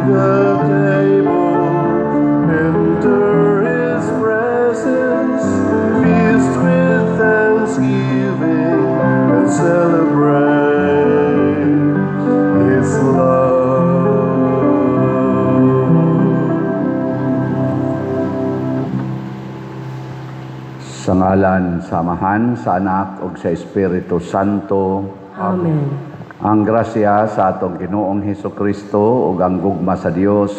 the table, enter His presence, feast with thanksgiving, and celebrate His love. Sa ngalan, sa Amahan, sa Anak, ug sa Espiritu Santo. Amen. Ang grasya sa atong Ginoong Hesukristo ug ang gugma sa Dios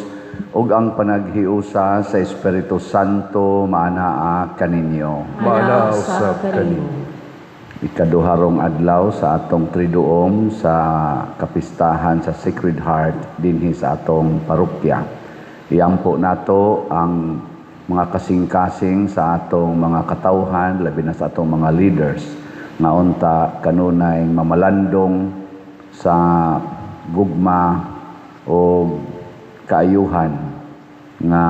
ug ang panaghiusa sa Espiritu Santo maanaa kaninyo. Manaw sa kanimo. Ikaduharong adlaw sa atong Triduum sa kapistahan sa Sacred Heart dinhi sa atong parokya. Iampo nato ang mga kasing-kasing sa atong mga katawhan, labi na sa atong mga leaders, nga unta kanunay mamalandong sa gugma o kaayuhan nga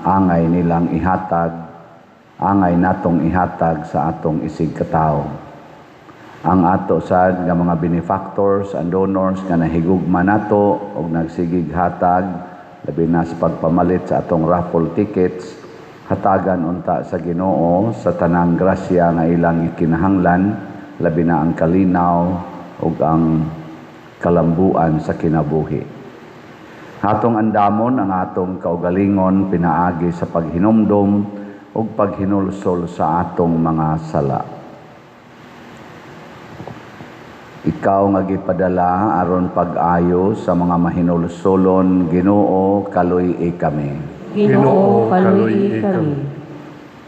angay nilang ihatag, angay natong ihatag sa atong isig katawo. Ang ato sad nga mga benefactors and donors nga nahigugma nato og nagsigig hatag, labi na sa pagpamalit sa atong raffle tickets, hatagan unta sa Ginoo sa tanang grasya nga ilang ikinahanglan, labi na ang kalinaw ug ang kalambuan sa kinabuhi. Hatong andamon ang atong kaugalingon pinaagi sa paghinumdom ug paghinulsol sa atong mga sala. Ikaw nga gipadala aron pag-ayo sa mga mahinulsolon, Ginoo, kaluy-i kami. Ginoo, kaluy-i kami.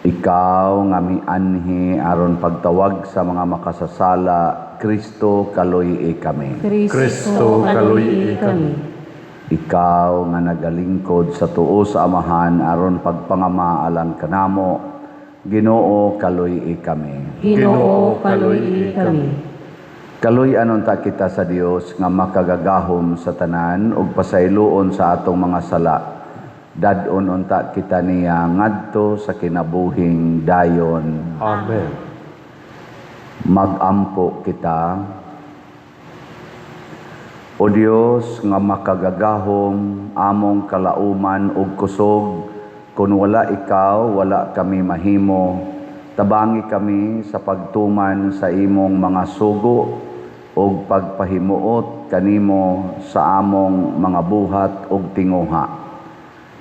Ikaw nga mianhi aron pagtawag sa mga makasasala, Kristo, kaluy-i kami. Kristo, kaluy-i kami. Ikaw nga nagalingkod sa tuo sa Amahan aron pagpangama alang kanamo, Ginoo, kaluy-i kami. Ginoo, kaluy-i kami. Kaluy-anon ta kita sa Dios nga makagagahom sa tanan ug pasayloon sa atong mga sala. Dadon unta kita niya ngadto sa kinabuhing dayon. Amen. Magampo kita. O Dios nga makagagahom among kalauman ug kusog, kun wala ikaw wala kami mahimo. Tabangi kami sa pagtuman sa imong mga sugo ug pagpahimuot kanimo sa among mga buhat ug tinguha.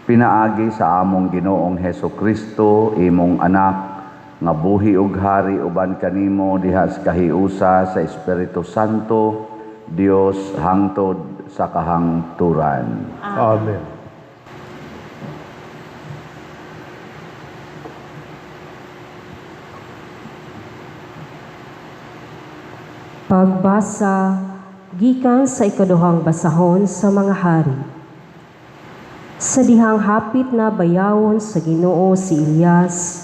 Pinaagi sa among Ginoong Hesukristo, imong anak, nga buhi ug hari uban kanimo diha sa kahiusa sa Espiritu Santo, Dios hangtod sa kahangturan. Amen. Pagbasa gikan sa ikaduhang basahon sa mga hari. Sa dihang hapit na bayawon sa Ginoo si Elias,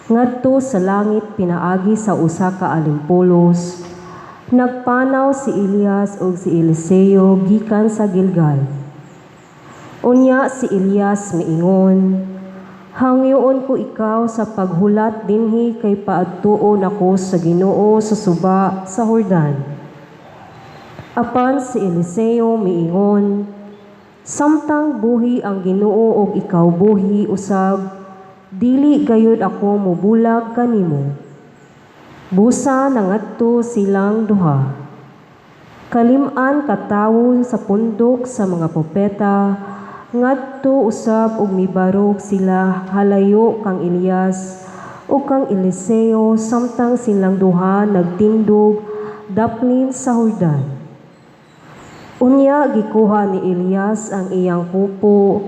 ngadto sa langit pinaagi sa usa ka alimpulos, nagpanaw si Elias ug si Eliseo gikan sa Gilgal. Unya si Elias miingon, "Hangyoon ko ikaw sa paghulat dinhi kay paadtuon ako sa Ginoo sa suba sa Jordan." Apan si Eliseo miingon, "Samtang buhi ang Ginoo ug ikaw buhi usab, dili gayud ako mobulag kanimo." Busa nangadto silang duha. Kalim-an katawo sa pundok sa mga propeta, ngadto usab ug mibarog sila halayo kang Elias ug kang Eliseo samtang silang duha nagtindog daplin sa Jordan. Unya gikuha ni Elias ang iyang kupo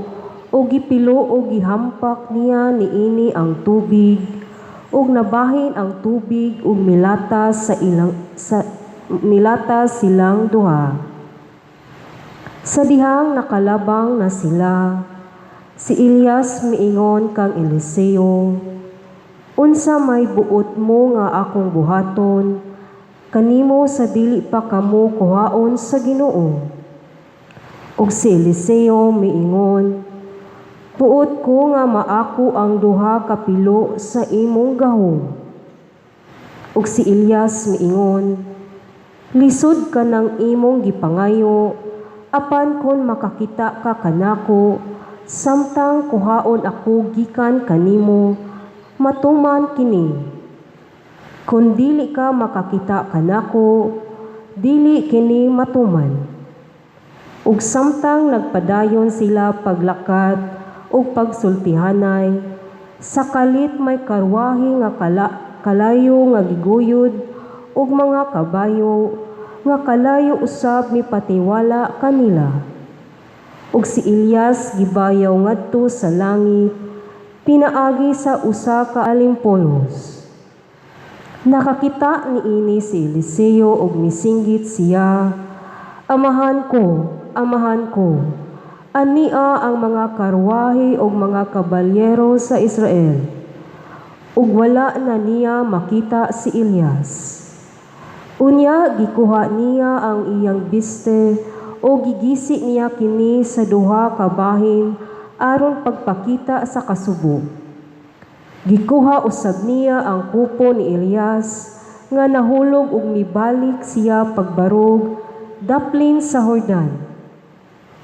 ug gipilo ug gihampak niya niini ang tubig ug nabahin ang tubig ug milatas silang duha. Sa dihang nakalabang na sila, si Elias miingon kang Eliseo, "Unsa may buot mo nga akong buhaton kanimo sa dili pa kamo kuhaon sa Ginoo?" Ug si Eliseo miingon, "Buot ko nga maako ang duha ka pilo sa imong gahom." Ug si Elias miingon, "Lisod ka ng imong gipangayo, apan kon makakita ka kanako, samtang kuhaon ako gikan kanimo, matuman kini. Kung dili ka makakita kanako, dili kini matuman. Ug samtang nagpadayon sila paglakad ug pagsultihanay, sa kalit may karwahe nga kalayo nga giguyod ug mga kabayo nga kalayo usab mipatiwala kanila. Ug si Elias gibayaw ngadto sa langit, pinaagi sa usa ka alimpulos. Nakakita niini si Eliseo ug misinggit siya, Amahan ko, ania ang mga karwahe ug mga kabalyero sa Israel. Ug wala na niya makita si Elias. Unya gikuha niya ang iyang biste o gigisi niya kini sa duha ka bahin aron pagpakita sa kasubo. Gikuha usab niya ang kupo ni Elias nga nahulog ug mibalik siya pagbarog daplin sa Jordan.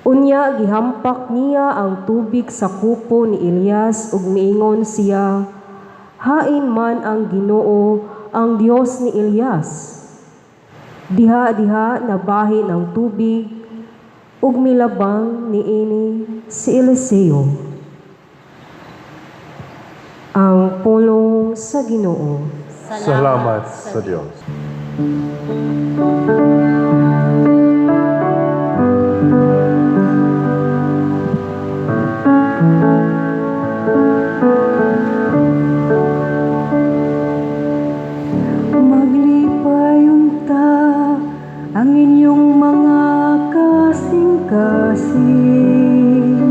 Unya gihampak niya ang tubig sa kupo ni Elias ug miingon siya, Hain man ang Ginoo, ang Dios ni Elias. Diha-diha nabahin ang tubig ug milabang niini si Eliseo. Ang pulong sa Ginoo. Salamat sa Diyos. Maglipay unta ang inyong mga kasing-kasing,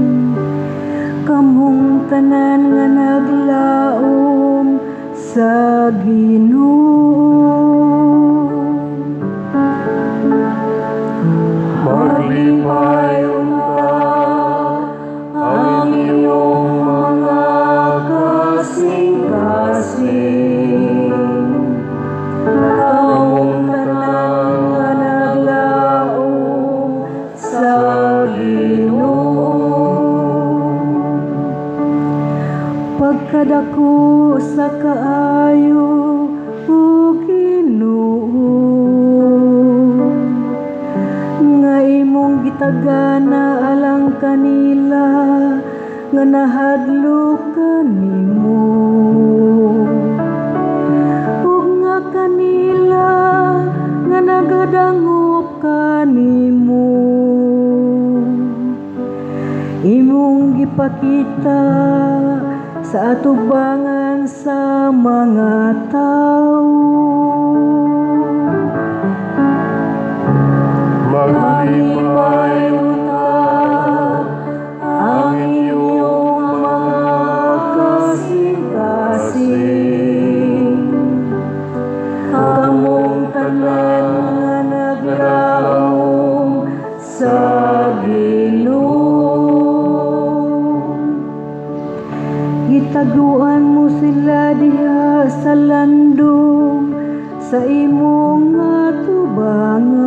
kamong tanan nga naglaom sa Ginoo. Maglipay unta ang iyong mga kasing-kasing, Kamong tanan nga naglaom sa Ginoo. Pagkadako sa kaayo, O Ginoo, nga imong gitagana alang kanila nga nahadlok kanimo. Ug nga kanila nga nagadangop kanimo, imong gipakita sa atubangan sa mga tao. maglipay unta ang iyong mga kasing-kasing, Kamong tanan nga naglaom sa Ginoo. Gitaguan mo sila diha sa landong sa imong atubangan,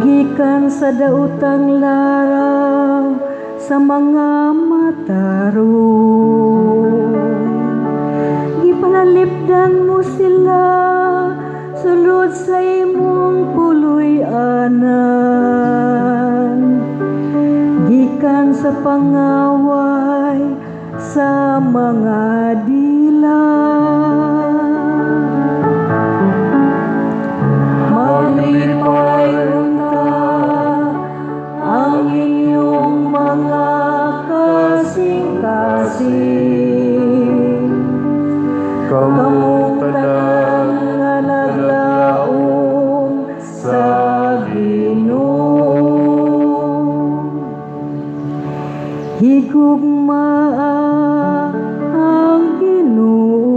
gikan sa daotang laraw sa mga matarong. Gipanalipdan mo sila sulod sa imong puloy-anan, gikan sa pangaway sa mga dila. maglipay unta ang inyong mga kasing-kasing, kamong tanan nga naglaom sa Ginoo. Higugmaa ang Ginoo,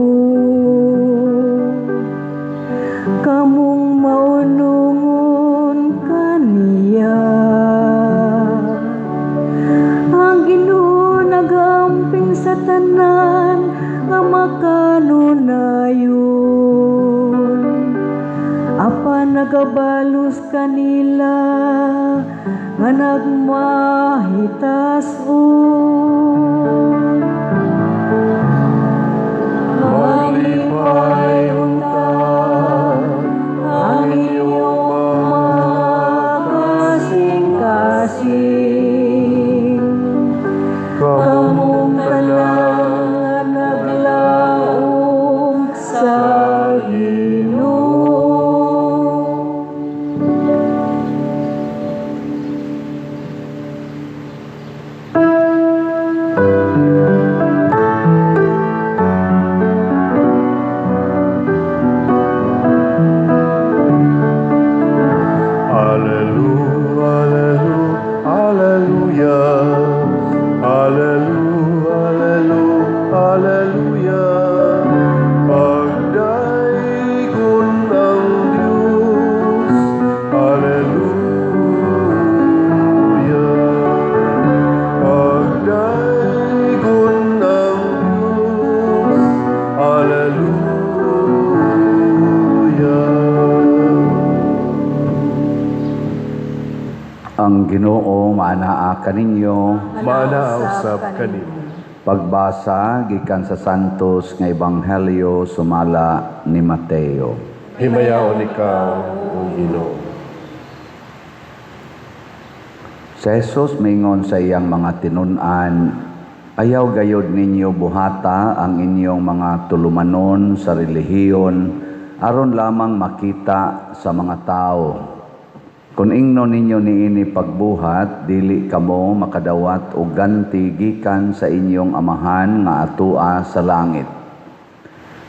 kamong maunungon kaniya. Ang Ginoo nagamping sa tanan nga makanunayon, apan nagabalos kanila nga nagmahitas-on. Malipay unta ang iyong mga kasing-kasing. Kamong tanan nga naglaom sa Ginoo. Ang Ginoo maanaa kaninyo. Manausap kanimo. Pagbasa gikan sa Santos nga Ebanghelyo sumala ni Mateo. Himayaon ikaw, O Ginoo. Si Jesus mingon sa iyang mga tinun-an, ayaw gayod ninyo buhata ang inyong mga tulumanon sa relihiyon aron lamang makita sa mga tao. Kung ingno ninyo niini pagbuhat, dili kamo makadawat og ganti gikan sa inyong amahan nga atua sa langit.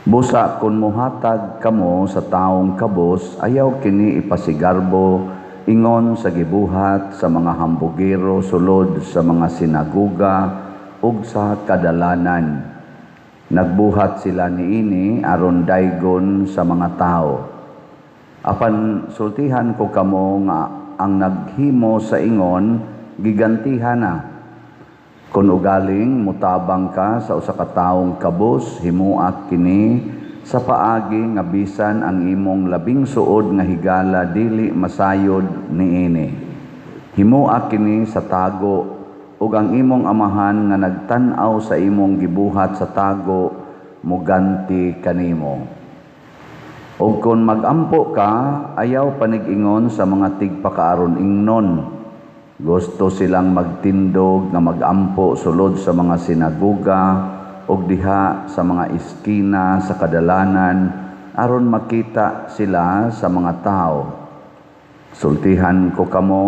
Busa kung muhatag kamo sa taong kabos, ayaw kini ipasigarbo ingon sa gibuhat sa mga hambugero sulod sa mga sinaguga ug sa kadalanan. Nagbuhat sila niini aron daygon sa mga tao. Apan sultihan ko kamo nga ang naghimo sa ingon gigantihan na. Kung ugaling mutabang ka sa usa ka taong kabos, himuak kini sa paagi nga bisan ang imong labing suod nga higala dili masayod niini. Himuak kini sa tago ug ang imong amahan nga nagtan-aw sa imong gibuhat sa tago muganti kanimo. O kung mag-ampo ka, ayaw panig-ingon sa mga tigpakaaron ingnon. Gusto silang magtindog nga mag-ampo sulod sa mga sinaguga o diha sa mga iskina sa kadalanan aron makita sila sa mga tao. Sultihan ko kamo,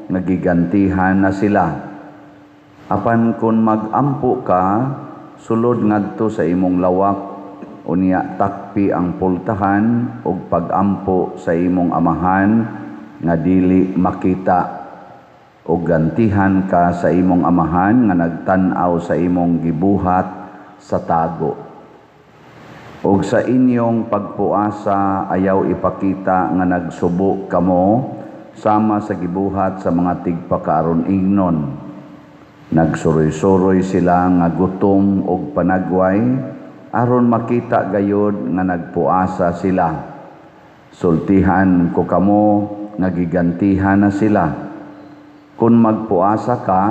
nagigantihan na sila. Apan kung mag-ampo ka, sulod ngadto sa imong lawak, unya takpi ang pultahan ug pagampo sa imong amahan nga dili makita ug gantihan ka sa imong amahan nga nagtan-aw sa imong gibuhat sa tago. Ug sa inyong pagpuasa ayaw ipakita nga nagsubo kamo sama sa gibuhat sa mga tigpakaaron ingnon. Nagsuroy-suroy sila nga gutom ug panagway aron makita gayod nga nagpuasa sila. Sultihan ko kamo, nagigantihan na sila. Kung magpuasa ka,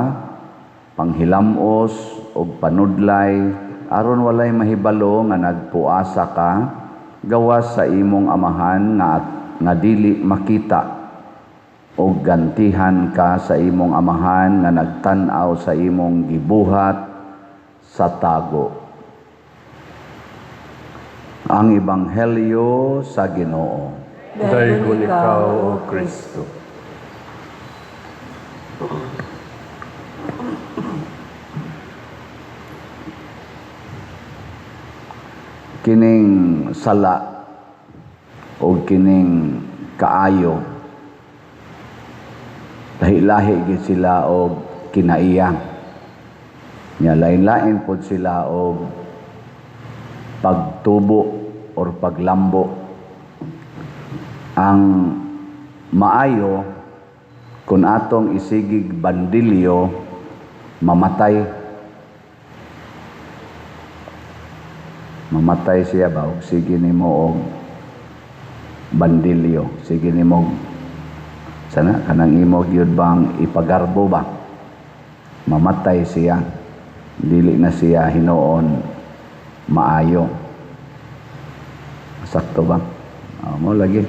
panghilamos o panudlay, aron walay mahibalo nga nagpuasa ka, gawas sa imong amahan nga dili makita. O gantihan ka sa imong amahan nga nagtan-aw sa imong gibuhat sa tago. Ang Ebanghelyo sa Ginoo. Daygon ikaw, O Kristo. Kining sala o kining kaayo, lahi-lahi gid sila og kinaiya. Nya lain-lain pod sila og pagtubo or paglambo. Ang maayo kung atong isigig bandilyo, mamatay. Mamatay siya ba? Sige nimo og bandilyo. Sige nimo Sana kanang imo gyud bang ipagarbo ba? Mamatay siya. Dili na siya hinuon maayo. Sakto ba? Mo lagi.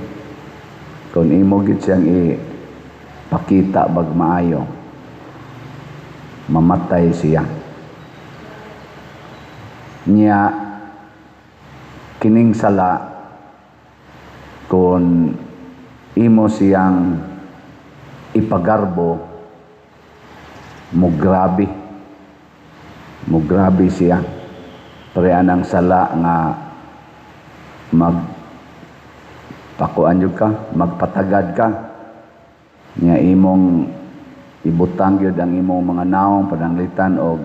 Kung imo gyud siyang ipakita bag maayo, mamatay siya. Nya kining sala kung imo siyang ipagarbo, mo grabe siya. Parehan ang sala nga magpakuan yun ka, magpatagad ka, nga imong ibutang yun ang imong mga naong pananglitan o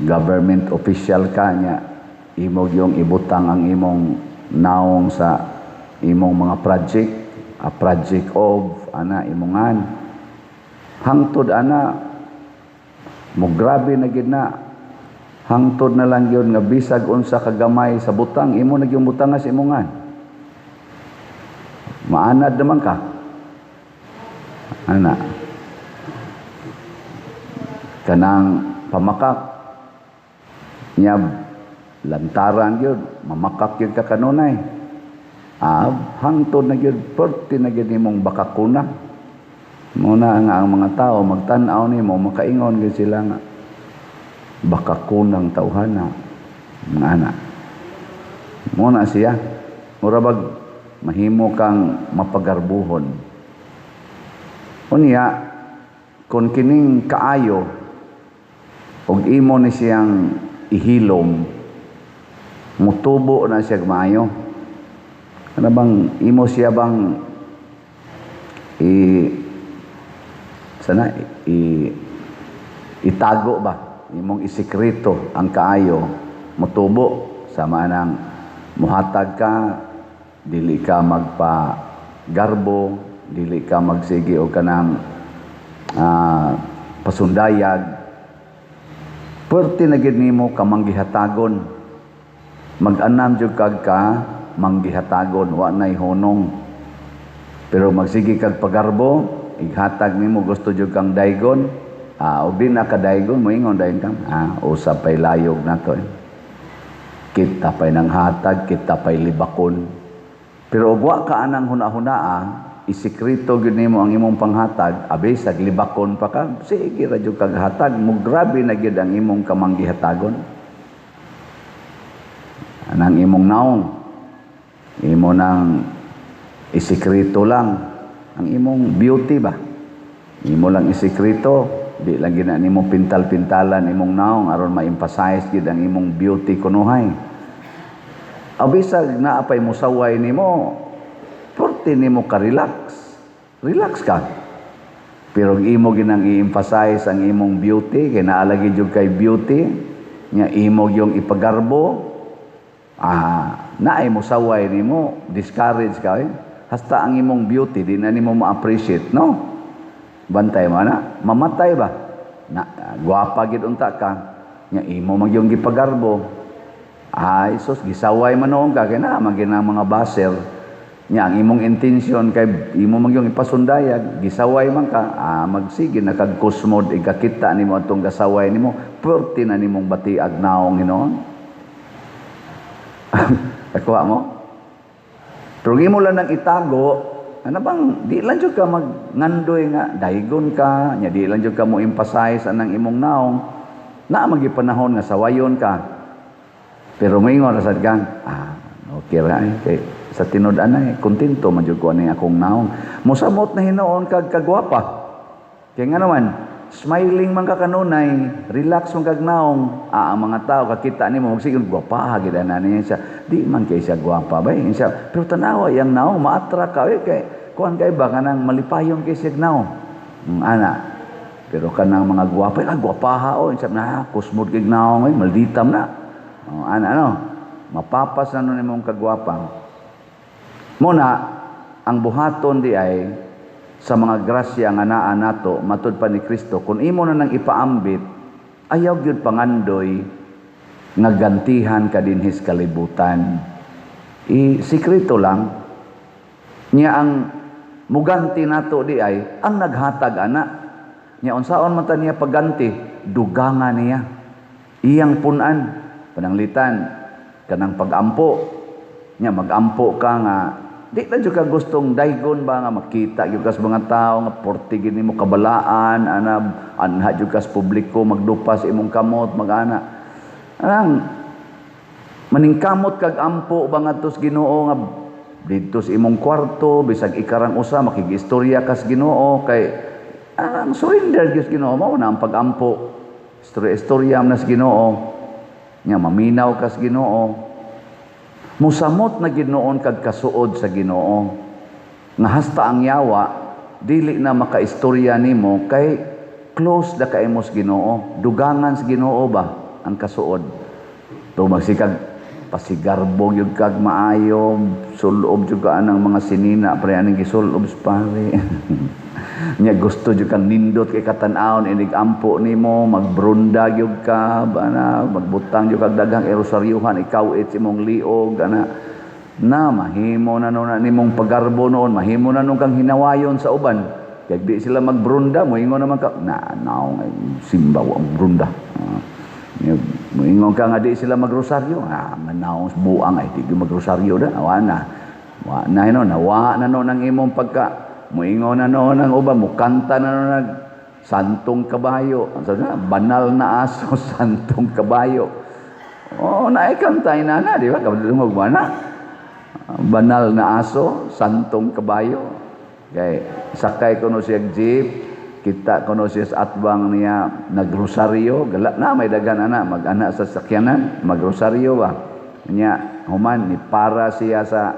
government official ka, nga imong yung ibutang ang imong naong sa imong mga project, a project of ana imongan hangtod ana mo grabe na gid na hangtod na lang yun nga bisag unsa kagamay sa butang imo nagyong butang sa imongan maanad naman ka ana kanang pamakak nya lantaran yun mamakak yun ka kanunay hangtod na gyud perti na gyud nimong bakakuna muna nga ang mga tao magtan-aw nimo makaingon gyud sila nga bakakunang tawhana mga anak muna siya mura bag mahimo kang mapagarbuhon unya kung kining kaayo og imo ni siyang ihilom mutubo na siya maayo. Ano bang imo siya bang itago ba imong isikreto ang kaayo motubo sama nang muhatag ka dili ka magpagarbo dili ka magsige og kanang pasundayag perti na gid nimo ka manggihatagon mag-anam jud kag ka manggihatagon wa nay honong pero magsige kag pagarbo ighatag nimo gusto jud kang daygon ubi na ka daygon moingon dayon ka usap pay layog nato kita pay nang hatag kita pay libakon pero ug wa ka anang hunahunaa isikreto gyud nimo ang imong panghatag abi sag libakon pa ka sige ra jud kag hatag mo grabe na gyud ang imong kamanggihatagon anang imong naong imo nang isikreto lang ang imong beauty ba imo lang isikreto di lang gina nimo pintal-pintalan imong naong aron ma-emphasize gid ang imong beauty kunuhay abisag naa pay musaway nimo porti nimo ka relax ka pero imo ginang i-emphasize ang imong beauty kay naa lagi jud kay beauty nya imo yung ipagarbo naay mo saway nimo discourage ka hasta ang imong beauty di na nimo ma-appreciate no bantay mo na mamatay ba na gwapa gid unta ka nya imo magyong gipagarbo sus gisaway man noon ka kay na magina mga baser nya ang imong intention kay imo magyong ipasundayag gisaway man ka magsige na kag kusmod ikakita nimo atong gasaway nimo perti na nimong batiag naong hinuon Nakuha mo? Pero imo lang nang itago, ano bang, di lang dyan ka magngandoy nga, daygon ka, nya di lang dyan ka mo emphasize anang imong naong, na magipanahon nga sawayon ka. Pero may nga rasad ka, okay ra kay sa tinud-an na kontento man jud ko ani akong naong. Mosamot na hinuon kag kagwapa. Kaya nga naman, smiling man ka kanunay, relax man kag naong, ang mga tao kakita nimo magsigol gwapa gid na niya siya. Di man kay siya gwapa ba siya. Pero tanawa yang naong ma-attract ka kay kuan kay ba kanang malipayon kay siya naong. Ana. Pero kanang mga gwapa, gwapaha siya na kusmod kay naong malditam na. Mapapas na nun imong kagwapang. Muna, ang buhaton di ay sa mga grasya nga naa nato matud pa ni Kristo kung imo na nang ipaambit ayaw gyud pangandoy nga gantihan ka dinhis kalibutan sikreto lang niya ang muganti nato di ay ang naghatag ana. Nya unsaon man ta niya pagganti? Dugangan niya. Iyang punan, pananglitan kanang pag-ampo. Nya magampo ka nga di lang jud ka gustong daygon ba nga makita gyud kas mga tao nga porte gid nimo kabalaan anha jud kas publiko magdupas imong kamot magana. Anang maningkamot kag ampo ba ngadto sa Ginoo nga didto sa imong kwarto bisag ikarang usa makigistorya kas Ginoo kay ang surrender gyud sa Ginoo mao na ang pag-ampo. Istorya na sa Ginoo nya maminaw kas Ginoo. Musamot na ginoon kag kasuod sa Ginoo nga hasta ang yawa dili na makaistorya nimo kay close da kay mo sa Ginoo, dugangan sa Ginoo ba ang kasuod. To magsikag pasigarbog yung kag maayo, sulob jud ka anang mga sinina pre aning gisulob pare. Nya gusto jud kang nindot kay katan-awon inig ampo nimo, magbrunda gyud ka bana, magbutang jud kag daghang erosaryuhan ikaw it imong liog ana. Na mahimo na nun nimong pagarbo noon, mahimo na nun kang hinawayon sa uban. Kay di sila magbrunda, moingon naman ka naw simba ang brunda. Moingon ka nga di sila magrosaryo, manaw buang ay di magrosaryo da awana. Wa na no nawa na no ang imong pagka moingon na noon ang uban, mukanta na noon nag santong kabayo. Banal na aso, santong kabayo. Oh, naikantay na di ba? Kabulungog ba na? Banal na aso, santong kabayo. Kay sakay ko no siya jeep, kita ko no siya sa atbang niya nagrosaryo. Gala na, may dagan ana, mag-ana sa sakyanan, magrosaryo ba? Niya, human, ni para siya sa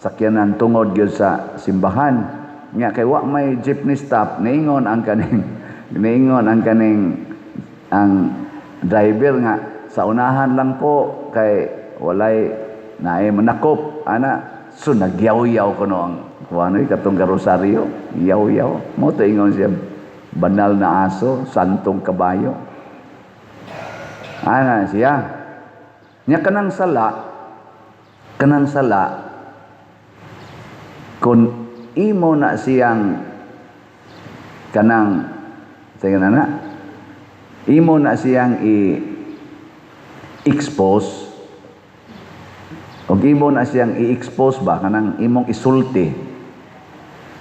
sakyanan tungod yun sa simbahan. Nga kay wa may jeepney stop niingon ang kaning ang driver nga sa unahan lang po kay walay naay manakop ana so nagyaw-yaw kuno ang kuano katong karosaryo yaw-yaw mo to ingon siya banal na aso santong kabayo ana siya nya kanang sala kun imo na siyang kanang tingnan na imo na siyang i-expose o imo na siyang i-expose ba kanang imong isulti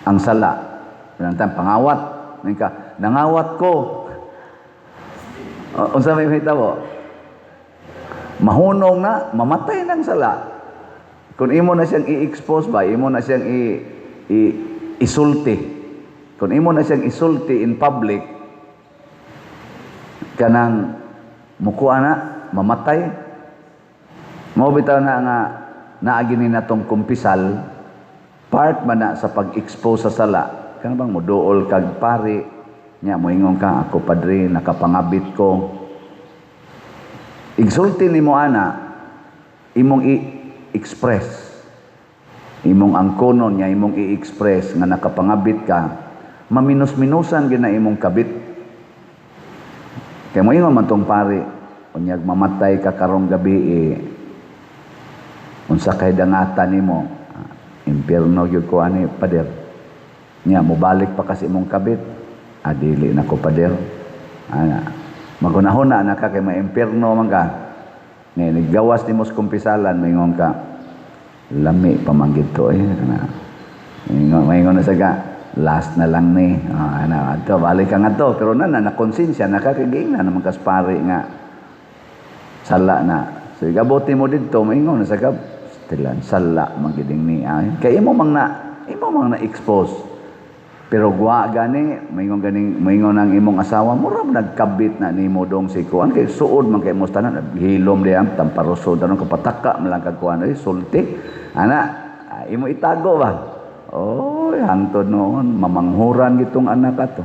ang sala kanang pangawat nika nangawat ko unsa may hitabo mahunong na mamatay ng sala kung imo na siyang i-expose ba imo na siyang isulti. Kung imo na siyang isulti in public, kanang mukuha na, mamatay. Mao bitaw na nga naagini natong kumpisal, part man na sa pag-expose sa sala. Kana bang moduol kag pari, nya moingon ka ako padre nakapangabit ko. Igsulti nimo ana, imong i-express. Imong angkonon niya imong i-express nga nakapangabit ka maminus-minusan gina imong kabit kay moingon man tong pare unyag mamatay ka karong gabi unsa kay dangatan nimo impierno gyud ko ani pader nya mobalik pa kasi imong kabit adili na ko pader ana magunahon na ka kay maimpierno man ka ni nagawas nimo sa kumpisalan moingon ka lami pamanggit to maingon na sa ka last na lang ni ato balik ka nga to pero nakonsensya nakakaging na naman kaspari nga sala na so gabuti mo dito maingon na sa ka stilan sala magiding ni kay imo mang na expose pero gwa gani maingon ang imong asawa mura nagkabit na nimo dong si kuan kay suod man kay mo tanan hilom diam tamparoso danon kapataka malangkag kuan sulti ana imo itago ba oy hangtod noon mamanghuran gitong anak ato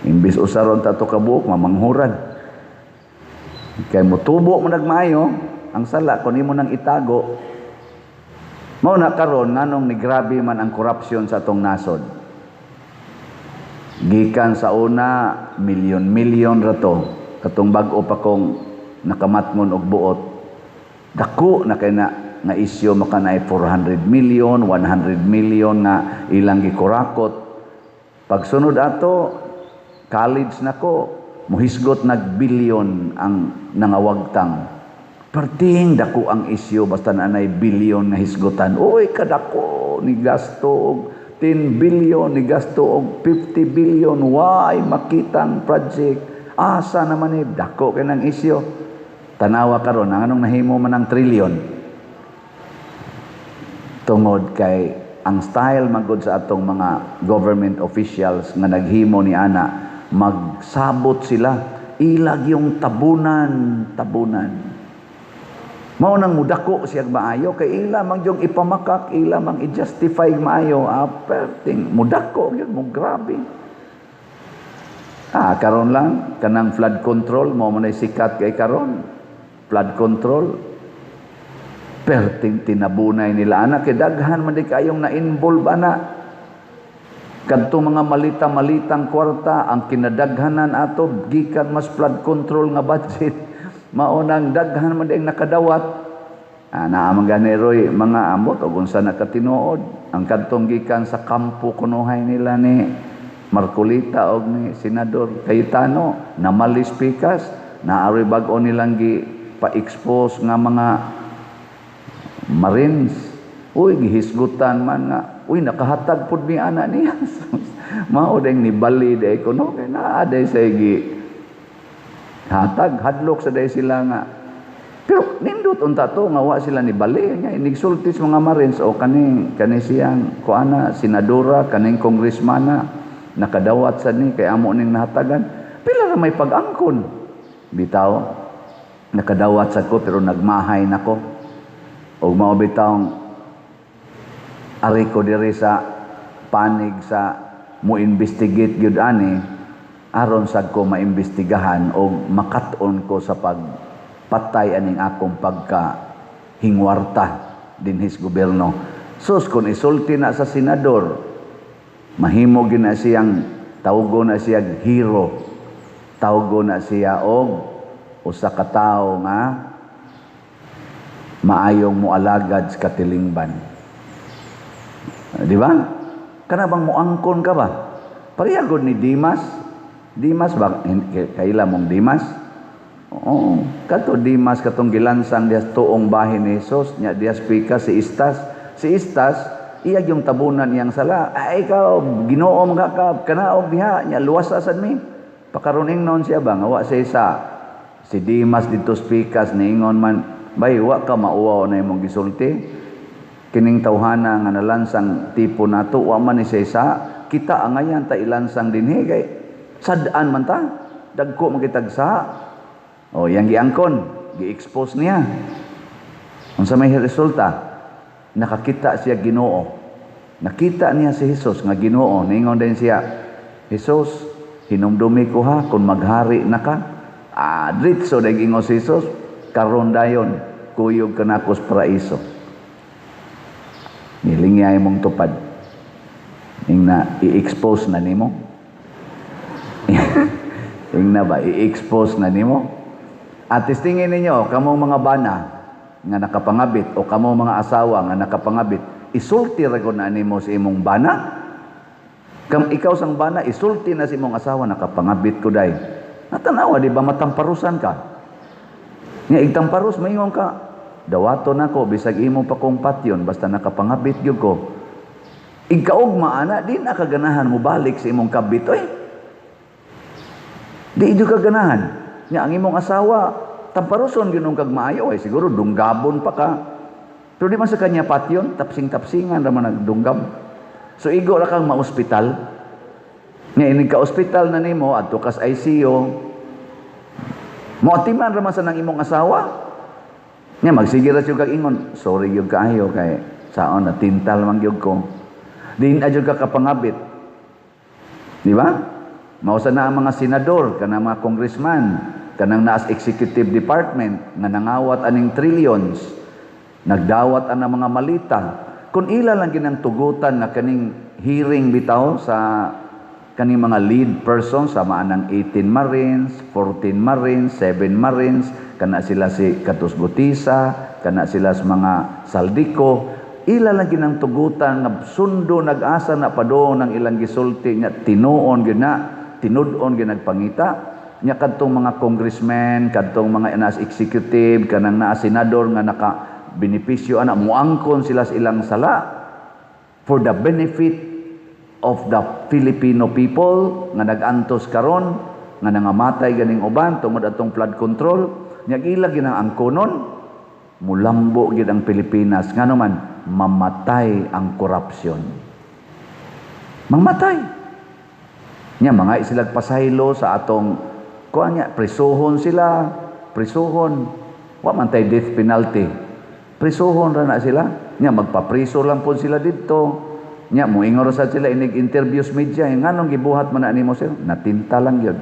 imbis usaron tato ka buok mamanghuran kay motubo mo nagmayo ang sala kun imo nang itago mao na karon nganong ni grabe man ang korupsyon sa atong nasod gikan sa una milyon rato katong bag-o pa kong nakamatngon og buot dako na kay na nga isyo makanay 400 million, 100 million nga ilang gikurakot. Pagsunod ato, college nako, muhisgot nag-billion ang nangawagtang. Perting dako ang isyo basta nanay billion nga hisgutan. Uy, kadako ni gasto og 10 billion, ni gasto og 50 billion. Why makitang project? Asa naman ni dako kay nang isyo. Tanawa karon ang anong nahimo man ang trillion. Tungod kay ang style magod sa atong mga government officials nga naghimo ni ana, magsabot sila, ilag yung tabunan. Mao nang mudako siya maayo kay ila mang yung ipamakak, ila mang i-justify maayo, perting mudako gyud mo grabe. Karon lang kanang flood control mo man sikat kay karon. Flood control perting tinabunay nila ana kay daghan man di kayong na-involve ana. Kadtong mga malita-malitang kwarta ang kinadaghanan ato gikan mas flood control nga budget. Maunang daghan man ding nakadawat. Naamang ganiroy mga ambot o unsa nakatinuod. Ang kadtong gikan sa kampo kunuhay nila ni Marcolita o ni Senador Cayetano na malispikas na aroy bag-o nilang pa-expose nga mga Marines. Uy, gihisgutan man nga. Uy, nakahatag pud mi ana niya. Mao ding ni bali day kuno kay naa day sa hatag hadlok sa day sila nga. Pero nindot unta to nga wa sila ni bali nya inigsultis mga Marines o kani siyang kuana senadora kaning congressmana nakadawat sa ni kay amo ning nahatagan. Pila ra may pag-angkon. Bitaw nakadawat sa ko pero nagmahay nako. Og mao bitawng ari ko diri sa panig sa mo investigate gyud ani aron sad ko maimbestigahan o makat-on ko sa pagpatay aning akong pagka hingwarta dinhis gobyerno. Sus kun isulti na sa senador, mahimo gyud na siyang tawgo na siya hero. Tawgo na siya og usa ka tawo nga maayong moalagad sa katilingban. Di ba? Kana bang moangkon ka ba? Pareha gud ni Dimas. Dimas ba? Kaila mong Dimas? Oo. Kato Dimas katong gilansang diya tuong bahin ni Jesus. Nya diya spika si Istas. Si Istas, iya yung tabunan niyang sala. Ay ikaw, Ginoo mga ka, kanaog diha. Nya luwas asad mi. Pakaruning noon siya ba? Ngawa siya isa. Si Dimas dito spikas niingon man, bay, wa ka mauwaw na imong gisulti. Kining tawhana nga nalansang tipo nato wa man ni sa kita angayan ta ilansang dinhi kay sadaan man ta dagko magitagsa yang giangkon gi-expose niya unsa may resulta nakakita siya Ginoo nakita niya si Jesus nga Ginoo ningon din siya Jesus hinumdumi ko ha kung maghari na ka dritso dagingo si Jesus karon dayon kuyog kanakos paraiso nilingay mong tupad ing na i-expose na nimo ing na ba i-expose na nimo at tingin ninyo kamong mga bana nga nakapangabit o kamong mga asawa nga nakapangabit isulti ra gud na nimo sa imong bana ikaw sang bana isulti na sa imong asawa nakapangabit ko day natanawa di ba matamparusan ka nga igtamparos maingon ka dawato nako bisag imo pa kong patyon basta nakapangabit gyud ko. Igkaugma ana di na kaganahan mo balik sa imong kabit oy. Di gyud kaganahan. Nya ang imong asawa tamparuson gyud kag maayo ay siguro dunggabon pa ka. Pero di man sa kanya patyon tapsing-tapsingan ra man nagdunggab. So igo ra kang ma-ospital. Nya inig ka ospital na nimo adto kas ICU. Moatiman ra man sa nang imong asawa. Nya magsige ra jud kag ingon, sorry gyud kaayo kay saon na tintal man gyud ko. Din adyo ka kapangabit. Di ba? Mao sa na ang mga senador, kanang mga congressman, kanang naas executive department nga nangawat aning trillions, nagdawat ana mga malita. Kung ila lang ginang tugutan na kaning hearing bitaw sa kaning mga lead persons sa maanang 18 Marines, 14 Marines, 7 Marines, kana sila si Katus Gutisa, kana sila sa mga saldiko, ila lang ginang tugutan nga sundo nag-asa na pado ng ilang gisulti nya tinuon gyud na, tinudon gyud nagpangita nya kadtong mga congressmen, kadtong mga nas executive, kanang naa senador nga naka benepisyo ana muangkon sila sa ilang sala for the benefit of the Filipino people nga nagantos karon nga nangamatay ganing uban tungod atong flood control nya ila ginang angkonon mulambo gid ang Pilipinas ngano man mamatay ang korupsyon. Mamatay. Nya mga isilag pasaylo sa atong kuan nya prisuhon sila, prisuhon. Wa man tay death penalty. Prisuhon ra na sila. Nya magpapriso lang pud sila didto. Nya moingon ra sad sila inig interviews media nganong gibuhat man na nimo sir? Natinta lang gyud.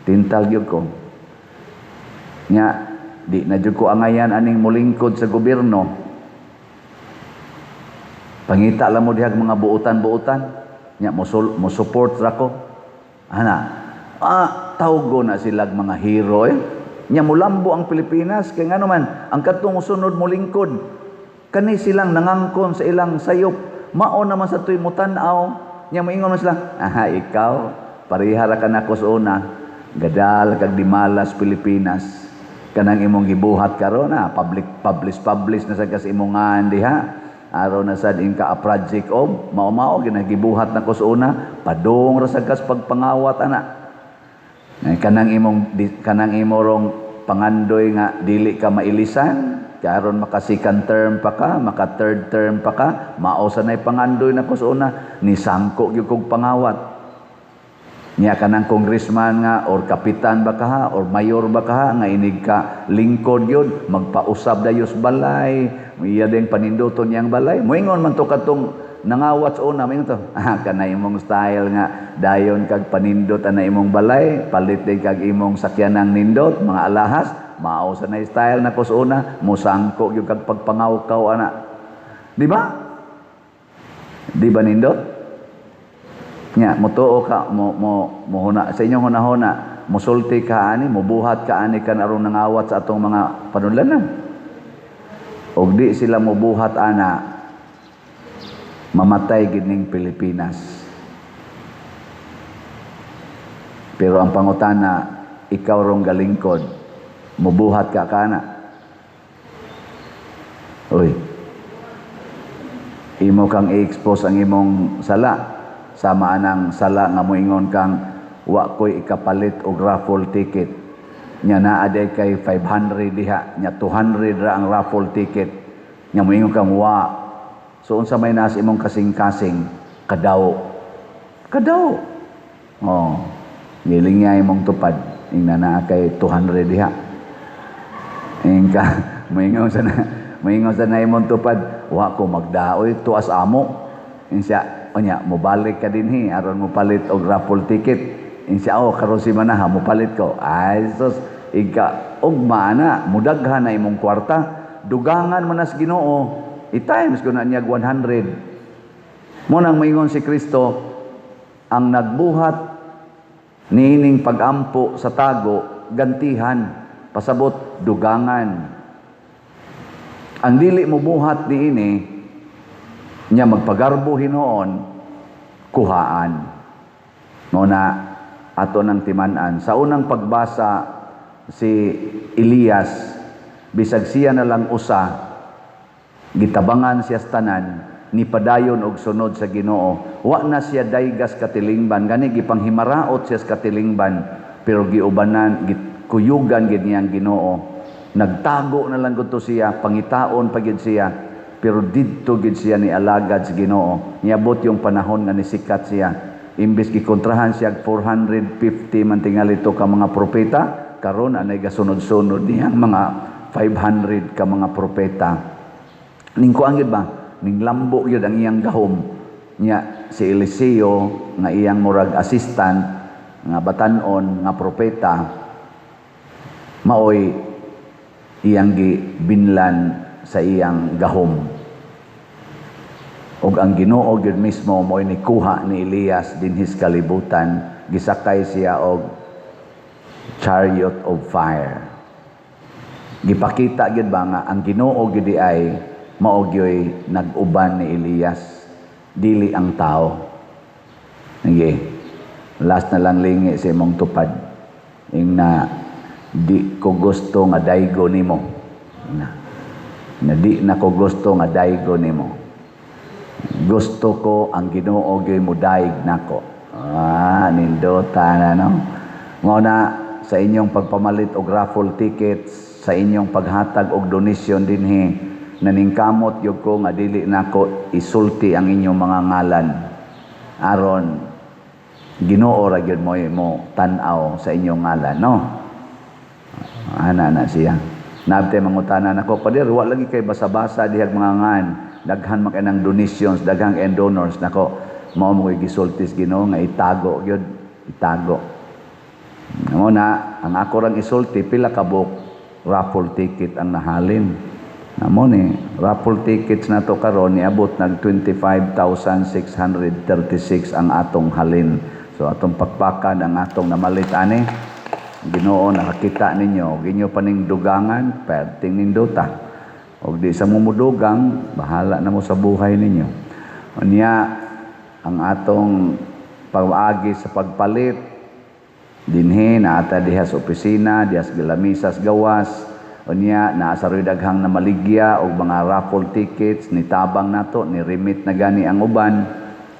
Tintal gyud ko. Nya di na jud ko angayan aning molingkod sa gobyerno. Pangita lang mo dihag mga buutan-buutan. Nya mo support ra ko. Ana, tawgo na sila mga hero eh. Nya mulambo ang Pilipinas kay ngano man ang kadtong sunod mo lingkod. Kani silang nangangkon sa ilang sayop. Mao naman sa tuy mo tan-aw. Nya moingon man sila, ikaw pareha ra ka nako sa una. Gadal kag dimalas Pilipinas. Kanang imong gibuhat karon publish na sa kas imongan diha. Araw na sad inka a project of mao ginagibuhat na ko sa una padong ra sad kas pagpangawat ana kanang imong pangandoy nga dili ka mailisan karon maka second term pa ka maka third term pa ka mao sanay pangandoy na ko sa una ni sangko gyud kog pangawat niya kanang congressman nga or kapitan ba ka or mayor ba ka nga inig ka lingkod yun magpausab dayos balay iya ding paninduton niyang balay moingon man to katong nangawat sa una moingon to kana imong style nga dayon kag panindot ana imong balay palit din kag imong sakyanang nindot mga alahas mao sa na style na ko sa una musangko gyud kag pagpangawkaw ana di ba nindot nya motuo ka mo huna sa inyong hunahuna mosulti ka ani mobuhat ka ani kan aron nangawat sa atong mga panudlanan og di sila mobuhat ana mamatay gid ning Pilipinas pero ang pangutana ikaw rong galingkod mobuhat ka kana oy imo kang i-expose ang imong sala sama anang sala nga moingon kang wa koy ikapalit og raffle ticket nya naa day kay 500 diha nya 200 ra ang raffle ticket nya moingon kang wa so unsa may nas imong kasing-kasing kadaw giling niya imong tupad ing naa kay 200 diha ingka moingon sa na imong tupad wa ko magdaoy tuas amo insya onya mobalik ka dinhi aron mo palit og raffle ticket insya karon si manaha mo palit ko ay sus ika ugma na mudaghan na imong kwarta dugangan man nas Ginoo i-times ko na niya 100 mo nang moingon si Kristo ang nagbuhat niining pagampo sa tago gantihan pasabot dugangan ang dili mo buhat niini nya magpagarbo hinoon kuhaan mo na ato nang timan-an sa unang pagbasa si Elias bisag siya na lang usa gitabangan siya sa tanan ni padayon og sunod sa Ginoo wa na siya daygas katilingban gani gipanghimaraot siya sa katilingban pero giubanan kuyugan gid niyang Ginoo nagtago na lang gud to siya pangitaon pa gid siya pero didto gid siya ni alagad sa Ginoo niabot yung panahon nga nisikat siya imbes gikontrahan siya 450 man tingali to ka mga propeta karon anay gasunod-sunod niyang mga 500 ka mga propeta ning kuan gid ba ning lambo gyud ang iyang gahom nya si Eliseo nga iyang murag assistant nga batan-on nga propeta maoy iyang gibinlan sa iyang gahom ug ang Ginoo gyud mismo mo'y nikuha ni Elias dinhis kalibutan gisakay siya og chariot of fire Gipakita gyud ba nga ang Ginoo gyud ay mao gyoy nag-uban ni Elias, dili ang tao. Sige. Last na lang lingi sa imong tupad. Ing na di ko gusto nga daygo nimo. Na di na ko gusto nga daygo nimo. Gusto ko ang Ginoo gyoy mo daig nako. Nindota na no. Mao na sa inyong pagpamalit og raffle tickets, sa inyong paghatag og donasyon dinhi, naningkamot gyud ko nga dili nako isulti ang inyong mga ngalan aron Ginoo ra gyud mo tan-aw sa inyong ngalan, no? Ana na siya. Nabte mangutana nako, pader wa lagi kay basa-basa dihag mga ngan, daghan man kay nang donations, daghan kay donors nako. Mao mo gisultis Ginoo nga itago gyud, itago. Mo na ang ako rang isulti pila ka buok raffle ticket ang nahalin. Namo ni raffle tickets na to karon niabot nag 25,636 ang atong halin. So atong pakpakan ang atong namalit ani. Ginoo nakakita ninyo, ginyo paning dugangan, perting nindota. Og di sa mumudugang, bahala na mo sa buhay ninyo. Unya ang atong pag-agi sa pagpalit dinhi na ata diha sa opisina, diha sa gilamisas gawas. Unya naa sa daghang na maligya og mga raffle tickets ni tabang nato ni remit na gani ang uban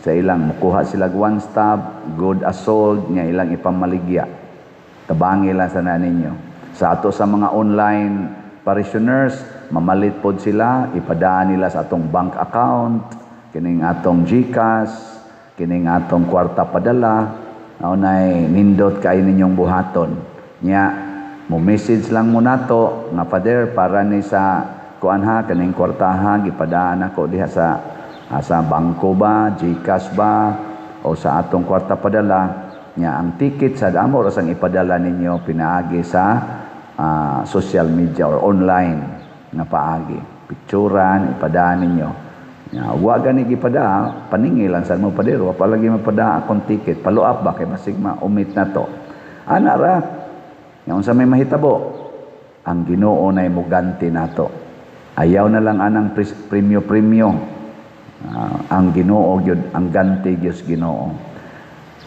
sa ilang mukuha sila one stop good as sold nya ilang ipamaligya. Tabangi lang sana ninyo. Sa ato sa mga online parishioners, mamalit pod sila, ipadaan nila sa atong bank account, kining atong GCash, kining atong kwarta padala, nay nindot kay ninyong buhaton. Nya mo message lang mo nato nga Father para ni sa kuan ha kaning kwartaha gipadaan ako diha sa bangko ba, GCash ba o sa atong kwarta padala. Nya ang ticket sa amo rasang ipadala ninyo pinaagi sa social media or online nga paagi. Picturean ipadaan ninyo. Nya wa gani gipada paningi lang sa mo Padre, wa pa lagi mapada akong ticket. Follow up ba kay basig ma-omit na to. Ana ra. Nya unsa may mahitabo? Ang Ginoo nay moganti nato. Ayaw na lang anang premyo. Ang Ginoo gyud ang ganti gyud Ginoo.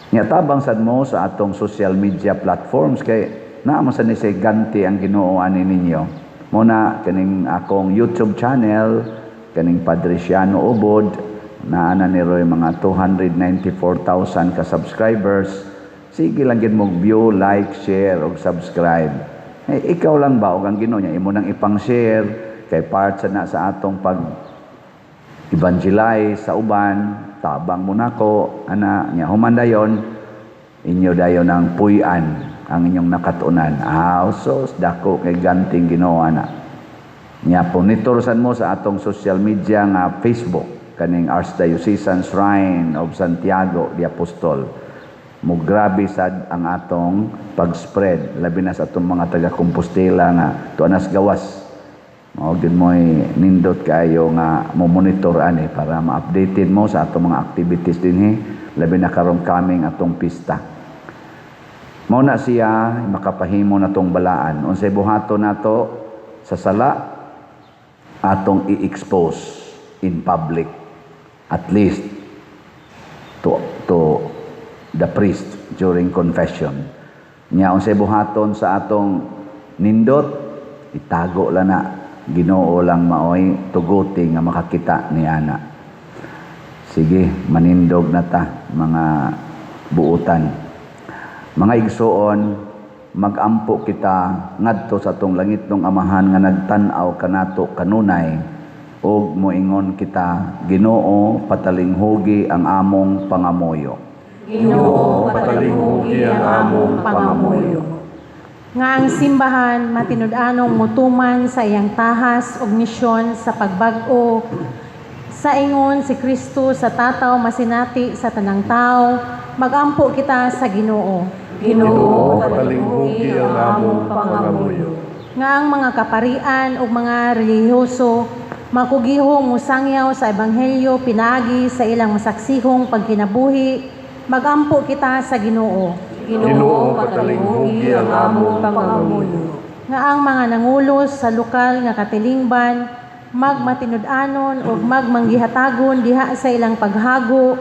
Nya tabang sad mo sa atong social media platforms kay naa man sa ni say ganti ang Ginoo ani ninyo. Muna kaning akong YouTube channel, kaning Padresiano Ubod, naa na ni Roy mga 294,000 ka subscribers. Sige lang gid mo view, like, share og subscribe. Ikaw lang ba og ang Ginoo niya imo nang ipang-share kay part sa na sa atong pag evangelize sa uban. Tabang mo nako ana nya human dayon inyo dayon ang puy-an ang inyong nakatunan. So dako kay ganting Ginoo ana. Nya monitorsan mo sa atong social media nga Facebook kaning Archdiocesan Shrine of Santiago de Apostol. Mo grabe sad ang atong pag-spread labi na sa atong mga taga Compostela nga tuanas gawas. Mao gyud mo'y nindot kayo nga mo monitor ani para ma-updated mo sa atong mga activities dinhi labi na karon coming atong pista. Mao na siya makapahimo natong balaan unsay buhaton nato sa sala atong i-expose in public at least to the priest during confession. Nya unsay buhaton sa atong nindot itago lang na Ginoo lang maoy tuguti nga makakita ni ana. Sige, manindog na ta mga buutan. Mga igsuon, magampo kita ngadto sa atong langitnong Amahan nga nagtan-aw kanato kanunay ug moingon kita Ginoo patalinghugi ang among pangamuyo. Ginoo patalinghugi ang among pangamuyo. Nga ang simbahan matinud-anong mutuman sa iyang tahas ug misyon sa pagbag-o sa ingon si Kristo sa tataw masinati sa tanang tao, magampo kita sa Ginoo. Ginoo patalinghugi ang among pangamuyo. Nga ang mga kaparian ug mga relihiyoso makugihong musangyaw sa ebanghelyo pinaagi sa ilang masaksihong pagkinabuhi, magampo kita sa Ginoo. Ginoo patalinghugi ang among pangamuyo. nga ang mga nangulos sa lokal nga katilingban magmatinud-anon ug magmanggihatagon diha sa ilang paghago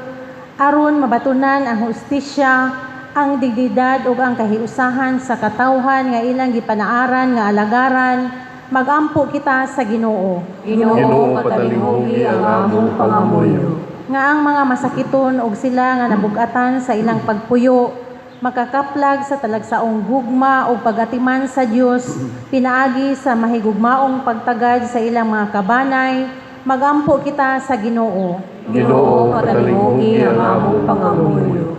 aron mabatunan ang hustisya, ang dignidad ug ang kahiusahan sa katawhan nga ilang gipanaaran nga alagaran. Magampo kita sa Ginoo. Ginoo, patalinghugi ang among pangamuyo. Nga ang mga masakiton ug sila nga nabugatan sa ilang pagpuyo makakaplag sa talagsaong gugma o pagatiman sa Dios pinaagi sa mahigugmaong pagtagad sa ilang mga kabanay. Magampo kita sa Ginoo. Ginoo, patalinghugi ang among pangamuyo.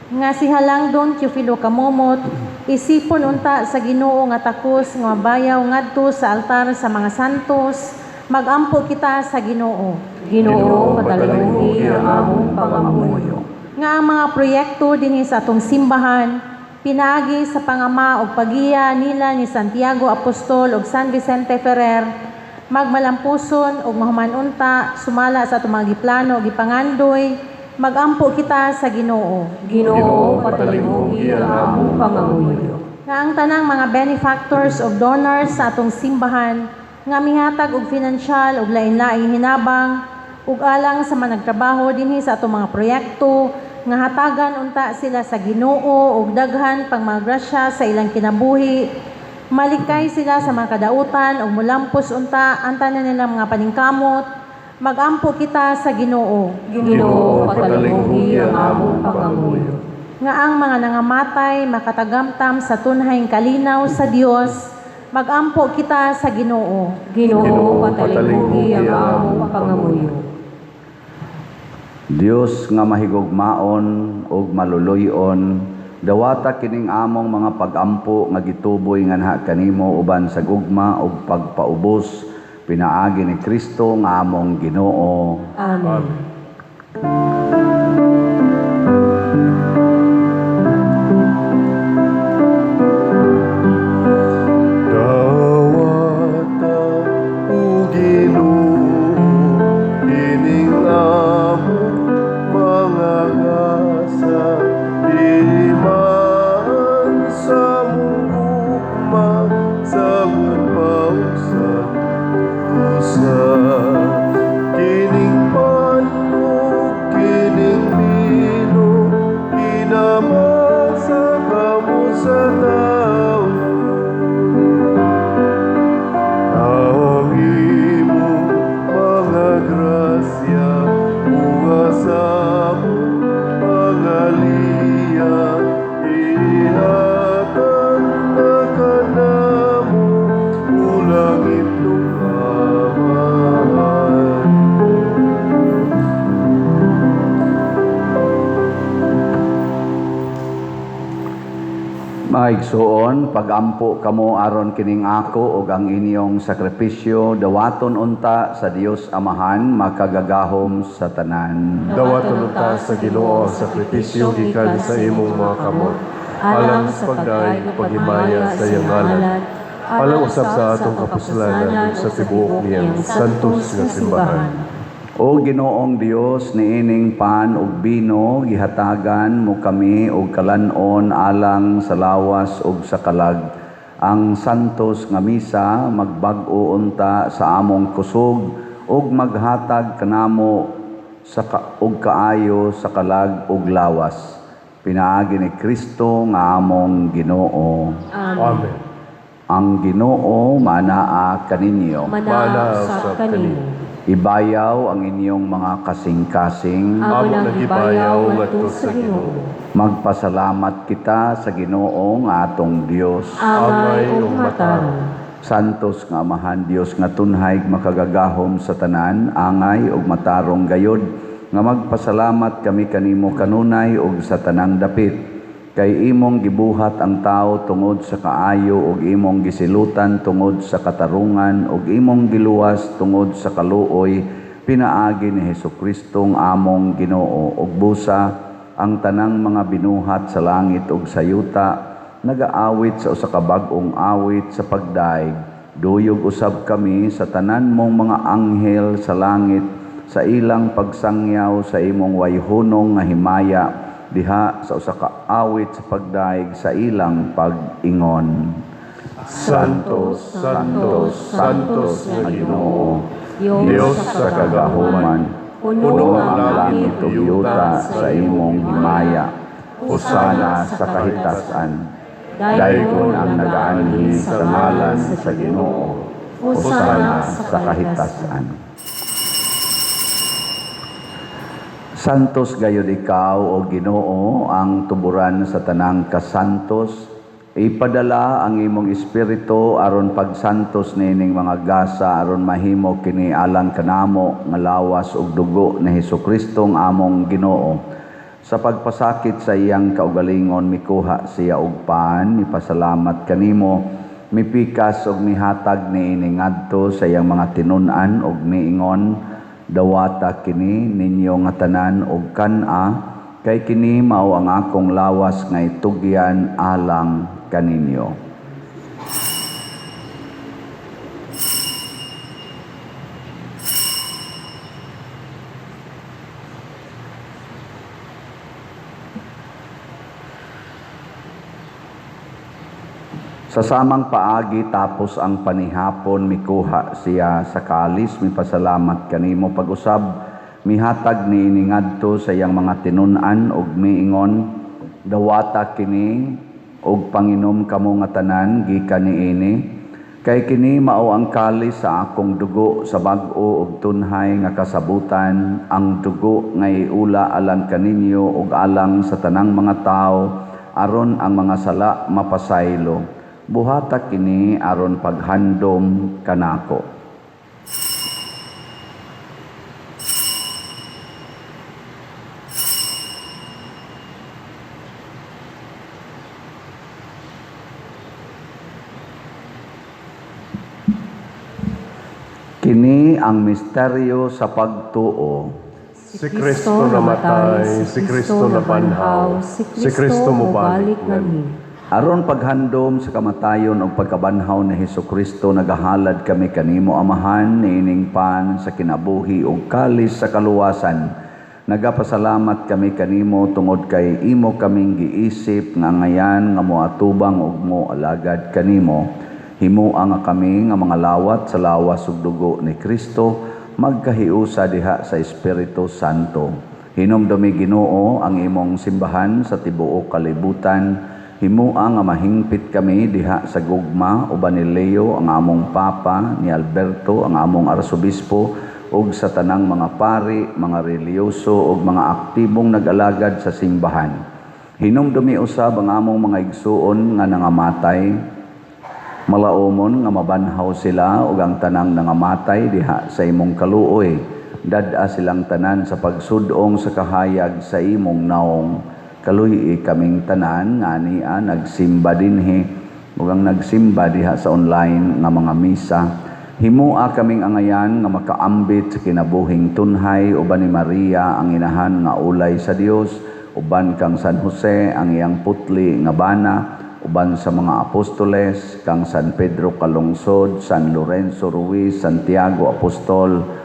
Nga si Halangdon Teofilo Kamomot, isipon unta sa Ginoo nga takos nga mabayaw ngadto sa altar sa mga santos. Magampo kita sa Ginoo. Ginoo, patalinghugi ang among pangamuyo. Nga ang mga proyekto dinhi sa atong simbahan pinaagi sa pangama ug pagiya nila ni Santiago Apostol ug San Vicente Ferrer magmalampuson ug mahuman-unta sumala sa atong mga giplano ug gipangandoy. Magampo kita sa Ginoo. Ginoo, patalinghugi ang among pangamuyo. Nga ang tanang mga benefactors ug donors sa atong simbahan nga mihatag og pinansyal ug lain-laing hinabang ug alang sa mga nagtrabaho dinhi sa atong mga proyekto nga hatagan unta sila sa Ginoo ug daghan pang mga grasya sa ilang kinabuhi. Malikay sila sa mga kadautan ug mulampos unta ang tanan nilang mga paningkamot. Magampo kita sa Ginoo. Ginoo, patalinghugi ang among pangamuyo. Nga ang mga nangamatay makatagamtam sa tunhayng kalinaw sa Dios. Magampo kita sa Ginoo. Ginoo, patalinghugi ang among pangamuyo. Dios nga mahigugmaon ug maluluy-on, dawata kining among mga pagampo nga gituboy nganha kanimo uban sa gugma ug pagpaubos pinaagi ni Kristo nga among Ginoo. Amen. Dawata o Ginoo, kining among mga gasa, di man sa mugma, sa gugmaw sa pusa. Kining panog, kining bino, kinamasa kamo sa tao. Ang imong mga grasya, sa mga liya, ihatag na kanamo, ulang itong aman. Maigsuon, pagampo kamo aron kining ako ug ang inyong sakripisyo dawaton unta sa Dios Amahan makagagahom sa tanan. Dawaton unta sa Ginoo ang sakripisyo gikan sa imong mga kamot, alang sa pagdaig ug paghimaya sa iyang ngalan, alang usab sa atong kapuslanan ug sa tibuok niyang santos nga simbahan. O Ginoong Dios niining pan ug bino gihatagan mo kami og kalanon alang sa lawas ug sa kalag. Ang santos nga misa magbag-o unta sa among kusog ug maghatag kanamo sa og kaayo sa kalag ug lawas. Pinaagi ni Kristo nga among Ginoo. Amen. Ang Ginoo manaa kaninyo. Manaa sa kanimo. Ibayaw ang inyong mga kasing-kasing. Amo Amo nagibayaw nagibayaw ngadto sa Ginoo. Magpasalamat kita sa Ginoo nga atong Dios. Amay ug matarong. Santos nga Amahan Dios nga tunhay makagagahom sa tanan, angay ug matarong gayod, nga magpasalamat kami kanimo kanunay ug sa tanang dapit. Kay imong gibuhat ang tao tungod sa kaayo ug imong gisilutan tungod sa katarungan ug imong giluwas tungod sa kaluoy, pinaagi ni Hesukristo among Ginoo ug busa ang tanang mga binuhat sa langit ug sa yuta nagaawit sa usa ka bag-ong awit sa pagdaig. Duyog usab kami sa tanan mong mga anghel sa langit sa ilang pagsangyaw sa imong wayhunong nga himaya diha sa usa ka awit sa pagdaig sa ilang pag-ingon. Santos, Santos, Santos nga Ginoo, Diyos sa kagahuman, puno ang langit ug yuta sa imong himaya. Hosana sa kahitasan. Dayon ang nagaanhi sa ngalan sa Ginoo. Hosana sa kahitasan. Santos gayud ikaw o Ginoo ang tuburan sa tanang kasantos. Ipadala ang imong espiritu aron pagsantos nining mga gasa aron mahimo kini alang kanamo nga lawas ug dugo ni Hesukristo ang among Ginoo. Sa pagpasakit sa iyang kaugalingon mikuha siya og paan, mipasalamat kanimo, mipikas ug mihatag niini ngadto sa iyang mga tinun-an ug miingon, dawata kini ninyo nga tanan og kan-a, kay kini mao ang akong lawas nga itugyan alang kaninyo. Sa samang paagi tapos ang panihapon mikuha siya sa kalis, mipasalamat kanimo pag-usab, mihatag niini ngadto sa iyang mga tinun-an ug miingon, dawata kini ug panginom kamo nga tanan gikan niini, kay kini mao ang kalis sa akong dugo sa bag-o ug tunhay nga kasabutan, ang dugo nga iula alang kaninyo ug alang sa tanang mga tao aron ang mga sala mapasaylo. Buhata kini aron paghandom kanako. Kini ang misteryo sa pagtuo. Si Kristo namatay, si Kristo nabanhaw, si Kristo mubalik nganhi. Aron paghandom sa kamatayon o pagkabanhaw ni Hesukristo, nagahalad kami kanimo amahan niining pan sa kinabuhi o kalis sa kaluwasan. Nagapasalamat kami kanimo tungod kay imo kaming giisip nga ngayan nga moatubang ug mo alagad kanimo. Himuang nga kami nga mga lawat sa lawas ug dugo ni Kristo, magkahiusa diha sa Espiritu Santo. Hinumdumi Ginoo ang imong simbahan sa tibuok kalibutan. Himuang nga mahingpit kami diha sa gugma uban ni Leo ang among papa, ni Alberto ang among arsobispo ug sa tanang mga pari, mga reliyoso ug mga aktibong nag-alagad sa simbahan. Hinumdumi usab ang among mga igsuon nga nangamatay. Malaumon nga mabanhaw sila ug ang tanang nangamatay diha sa imong kaluoy. Dad-a silang tanan sa pagsudong sa kahayag sa imong naong. Kaluhi kaming tanan nga niya nagsimba dinhi ug ang nagsimba diha sa online nga mga misa. Himua kaming angayan nga makaambit sa kinabuhing tunhay uban ni Maria ang inahan nga ulay sa Dios, uban kang San Jose ang iyang putli nga bana, uban sa mga apostoles kang San Pedro Kalungsod, San Lorenzo Ruiz, Santiago Apostol,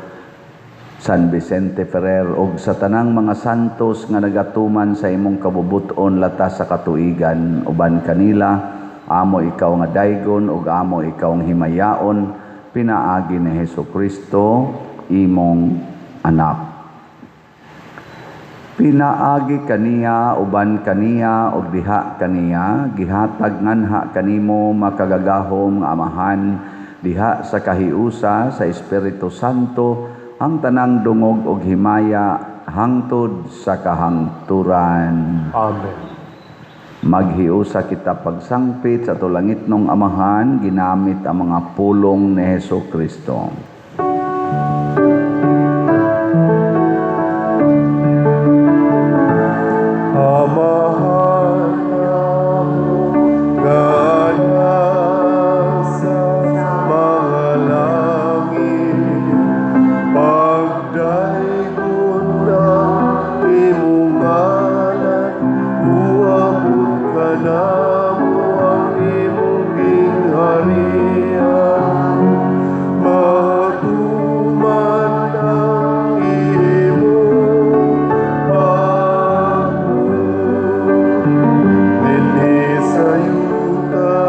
San Vicente Ferrer ug sa tanang mga santos nga nagatuman sa imong kabubuton latas sa katuigan, uban kanila amo ikaw nga daygon ug amo ikaw ang himayaon, pinaagi ni Hesukristo imong anak. Pinaagi kaniya uban kaniya ug diha kaniya gihatag nganha kanimo makagagahom nga amahan diha sa kahiusa sa Espiritu Santo ang tanang dungog ug himaya hangtod sa kahangturan. Amen. Maghiusa kita pagsangpit sa tulangitnong amahan ginamit ang mga pulong ni Hesukristo. Amahan namin gaya sa mga langit, pagdaigod na imong ngalan, buwabot ka na mo ang imong gingharian. Matuman ang imong pagmamahal. Dinhi sa yuta,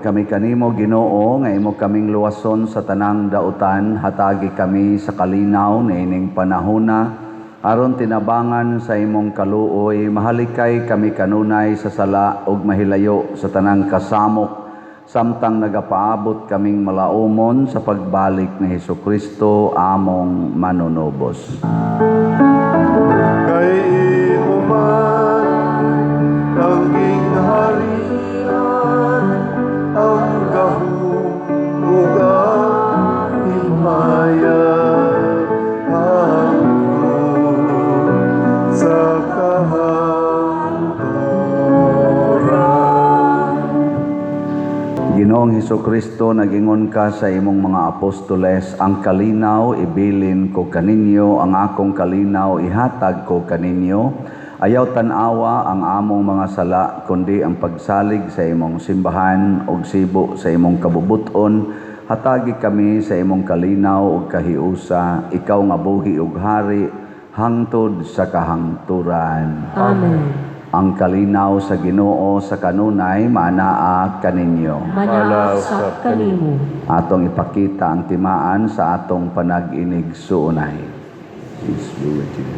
kami kanimo Ginoo nga imo kaming luwason sa tanang dautan, hatagi kami sa kalinaw niining panahona aron tinabangan sa imong kaluoy, mahalikay kami kanunay sa sala ug mahilayo sa tanang kasamok samtang nagapaabot kaming malaumon sa pagbalik ni Hesukristo among manunubos. Kay imo man ang gingharian, ang kahulugan, himayat, hangtod sa kahanturan. Ginoong Hesukristo, nagingon ka sa imong mga apostoles, ang kalinaw ibilin ko kaninyo, ang akong kalinaw ihatag ko kaninyo. Ayaw tanawa ang among mga sala, kundi ang pagsalig sa imong simbahan ug sibo sa imong kabubuton. Hatagi kami sa imong kalinaw ug kahiusa, ikaw nga buhi ug hari, hangtod sa kahangturan. Amen. Ang kalinaw sa Ginoo sa kanunay manaa kaninyo. Manaag sa kanimo. Atong ipakita ang timaan sa atong panag-inig suunay. Please be with you.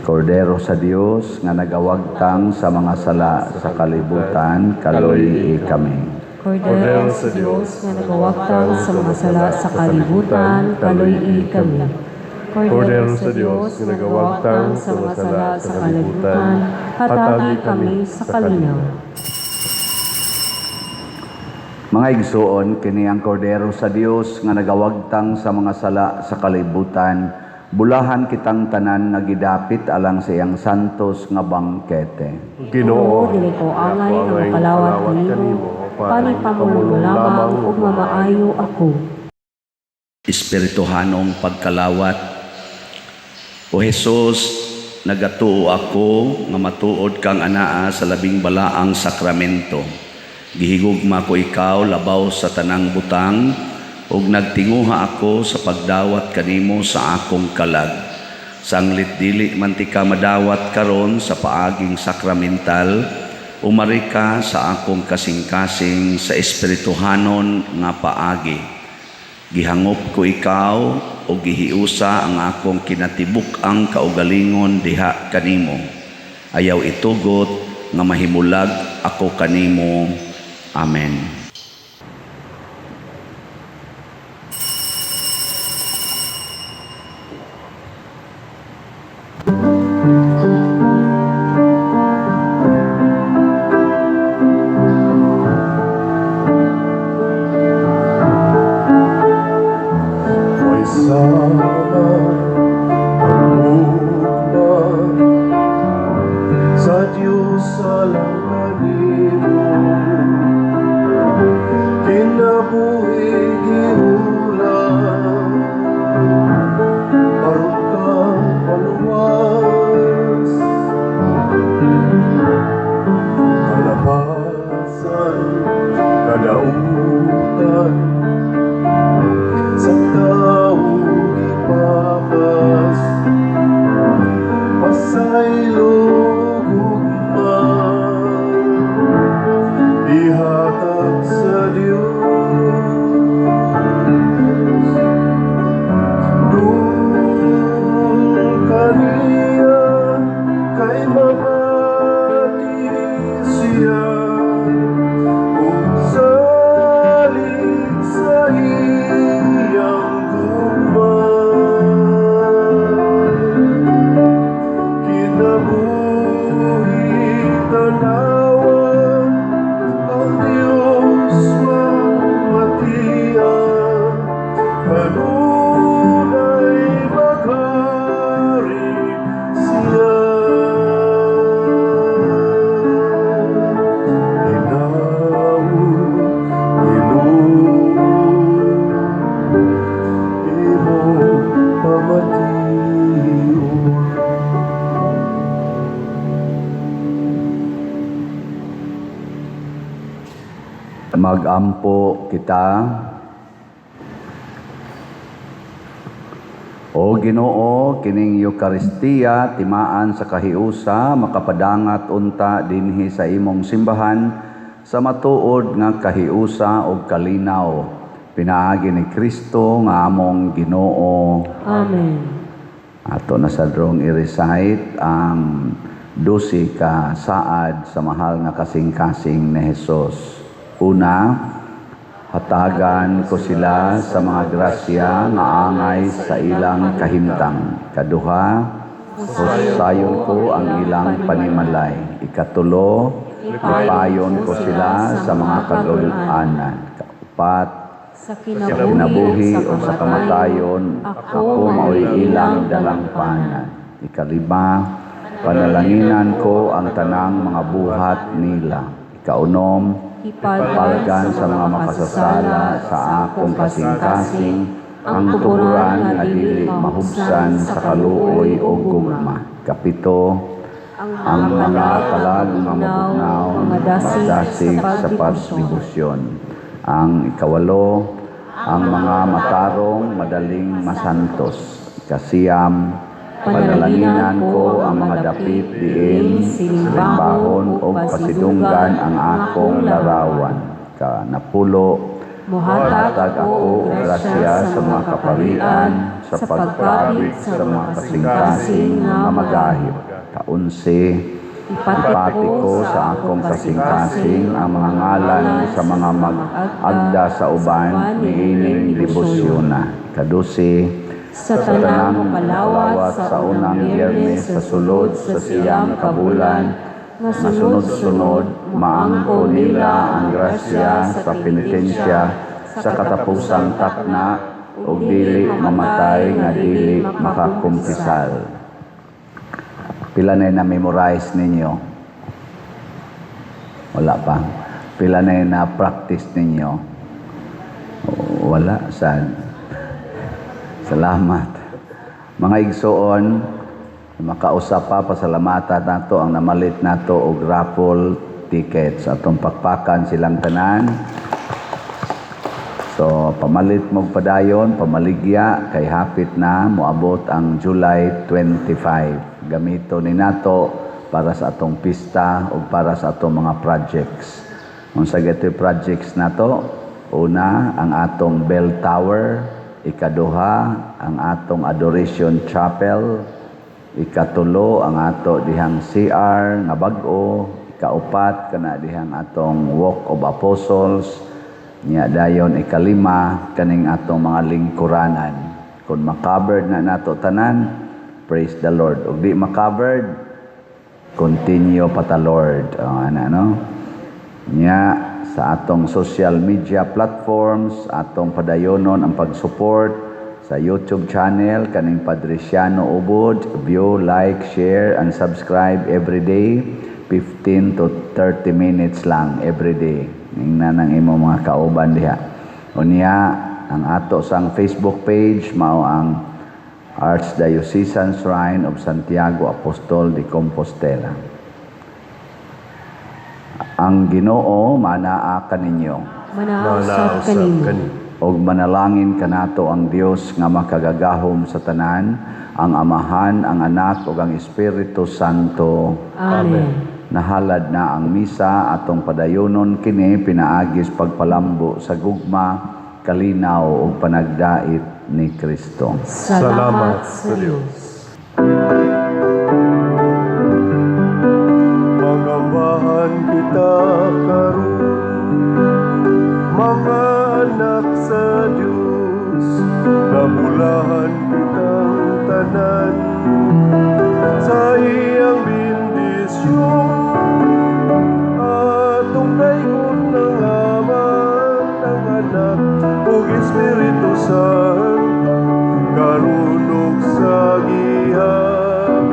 Kordero sa Dios nga nagawagtang sa mga sala sa kalibutan, kaluy kami. Kordero sa Diyos nga nagawagtang sa mga sala sa kalibutan, kaluy kami. Kordero sa Diyos nga nagawagtang sa mga sala sa kalibutan, hatagi kami sa kalinaw. Mga igsuon, kini ang kordero sa Dios nga nagawagtang sa mga sala sa kalibutan, bulahan kitang tanan nga gidapit alang sa iyang santos nga bangkete. Ginoo, dili ko angay nga makalawat kanimo, panipamulong lamang ug mamaayo ako. Espirituhanong pagkalawat, O Jesus, nagatuo ako nga matuod kang anaa sa labing balaang sakramento. Gihigugma ko ikaw labaw sa tanang butang, ug nagtinguha ako sa pagdawat kanimo sa akong kalag. Sanglit dili man ti ka madawat karon sa paaging sakramental, umari ka sa akong kasing-kasing sa espirituhanon nga paagi. Gihangop ko ikaw o gihiusa ang akong kinatibuk ang kaugalingon diha kanimo. Ayaw itugot nga mahimulag ako kanimo. Amen. Sa Diyos alang kanino, kinabuhi giulang, aron kang paluwas, kalabasan, kadautan, sa tao ipapas, pasaylog ugman, ihatag sa Diyos. Kung kaniya kay mamati siya, kung salit sa iyang kinabuhi tanawan, ang Diyos mamatian, kanunay maghari siya. Inawon, imo pamatiyon. Magampo kita. O Ginoo, kining Eucharistia timaan sa kahiusa makapadangat unta dinhi sa imong simbahan sa matuod nga kahiusa ug kalinaw. Pinaagi ni Kristo nga among Ginoo. Amen. Ato na sa drong i-recite ang 12 ka saad sa mahal nga kasing-kasing ni Jesus. Una, hatagan ko sila sa mga grasya nga angay sa ilang kahimtang. Kaduha, husayon ko ang ilang panimalay. Ikatulo, lipayon ko sila sa mga kaguluanan. Kaupat, Sa kinabuhi o sa kamatayon, ako mao'y ilang dalampanan. Ikalima, panalanginan ko ang tanang mga buhat nila. Ikaunom, ipalgan sa mga makasasala sa akong kasing-kasing ang tuguran nga dili mahubsan sa kaluoy o gugma. Kapito, ang mga kalag nga mabugnaw, madasig sa patribusyon. Ang ikawalo, ang mga matarong madaling masantos. Ikasiyam, panalanginan ko ang mga dapit diin, silimbahon o pasidunggan ang akong larawan. Kanapulo, muhatag ako grasya sa mga kaparian, sa pagkabit sa mga kasing-kasing nga magahit. Kaunsi, ipati ko sa akong kasing-kasing ang mga ngalan sa mga mag-agda sa uban niining debosyonan. Kadusi, sa tanang palawat sa unang Biyernes sa sulod sa siyang kabulan, na sunod-sunod maangko nila ang grasya sa penitensya sa katapusang takna o dili mamatay nga dili makakumpisal. Pila na memorize ninyo? Wala pa. Pila na practice ninyo? Wala. Sad. Salamat. Mga igsoon, makausap pa, pasalamatan nato ang namalit nato og raffle tickets. Atong pakpakan silang tanan. So, pamalit mo padayon, pamaligya, kay hapit na, moabot ang July 25. Gamito ni nato para sa atong pista o para sa atong mga projects. Kung sa gato'y projects nato, una, ang atong bell tower, ikaduha, ang atong adoration chapel, ikatulo, ang ato dihang CR nga bag-o, ikaupat, kana dihang atong walk of apostles, niya dayon ikalima, kaning atong mga lingkuranan. Kung makabered na nato tanan, praise the Lord. Ug di ma-covered, continue pa ta Lord. Nya sa atong social media platforms, atong padayonon ang pag-support sa YouTube channel kaning Padriciano Ubod. View, like, share, and subscribe every day. 15 to 30 minutes lang every day. Ningnan ang imo mga kauban diha. Unya, ang ato sang Facebook page mao ang Archdiocesan Shrine of Santiago Apostol de Compostela. Ang Ginoo manaa kaninyo. Manausap kanimo. Og manalangin kanato ang Dios nga makagagahom sa tanan, ang Amahan, ang Anak ug ang Espiritu Santo. Amen. Nahalad na ang misa atong padayonon kini pinaagis pagpalambo sa gugma, kalinaw ug panagdait ni Kristo. Salamat sa Diyos. Mangambahan kita karon, mga anak sa Diyos, nabulahan kitang tanan sa iyang bendisyon. Atong dayon ng Ama, ng Anak, ug Espiritu Santo, karunong sa gihap,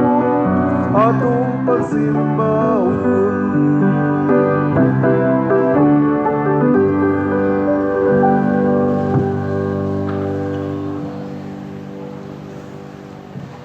atong pagsimbaon